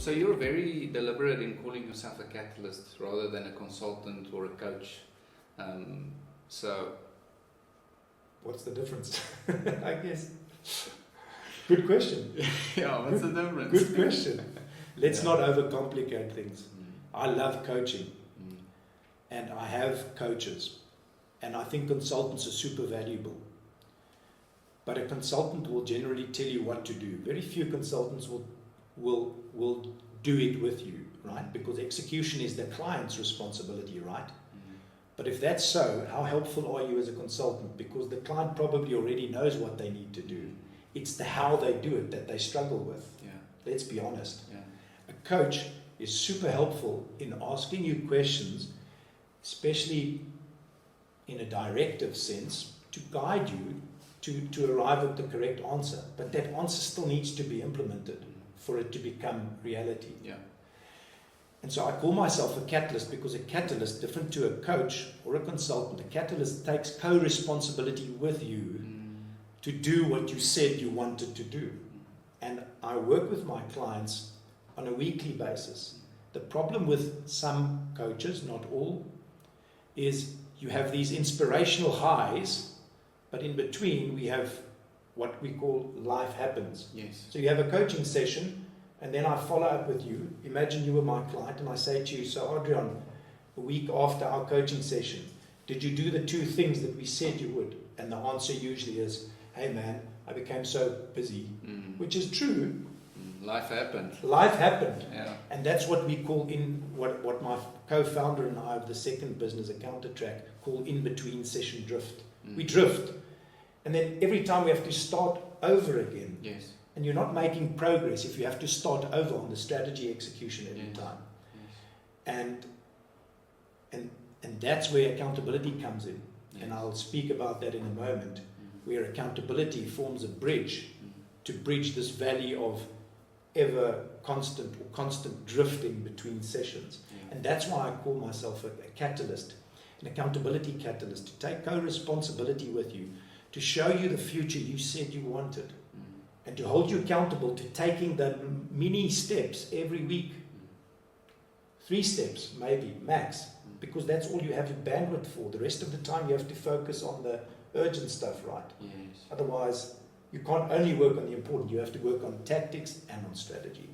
So you're very deliberate in calling yourself a catalyst rather than a consultant or a coach. So what's the difference? I guess. Good question. Yeah, what's the difference? Good question. Let's not overcomplicate things. I love coaching, and I have coaches, and I think consultants are super valuable. But a consultant will generally tell you what to do. Very few consultants will do it with you, right? Because execution is the client's responsibility, right? But if that's so, how helpful are you as a consultant? Because the client probably already knows what they need to do. It's the how they do it that they struggle with. Yeah. Let's be honest. Yeah. A coach is super helpful in asking you questions, especially in a directive sense, to guide you to arrive at the correct answer. But that answer still needs to be implemented for it to become reality. Yeah. And so I call myself a catalyst because a catalyst, different to a coach or a consultant, a catalyst takes co-responsibility with you to do what you said you wanted to do. And I work with my clients on a weekly basis. The problem with some coaches, not all, is you have these inspirational highs, but in between we have what we call life happens. Yes. So you have a coaching session, and then I follow up with you. Imagine you were my client, and I say to you, so Adrian, a week after our coaching session, did you do the 2 things that we said you would? And the answer usually is, hey man, I became so busy, which is true. Life happened. Life happened. Yeah. And that's what we call what my co-founder and I of the second business, a counter track, call in-between session drift. We drift. And then every time we have to start over again. Yes. And you're not making progress if you have to start over on the strategy execution every time. Yes. And that's where accountability comes in. Yes. And I'll speak about that in a moment, where accountability forms a bridge to bridge this valley of ever constant drifting between sessions. Yeah. And that's why I call myself a catalyst, an accountability catalyst, to take co-responsibility with you, to show you the future you said you wanted, and to hold you accountable to taking the mini steps every week. 3 steps, maybe, max, because that's all you have your bandwidth for. The rest of the time you have to focus on the urgent stuff, right? Yes. Otherwise, you can't only work on the important, you have to work on tactics and on strategy.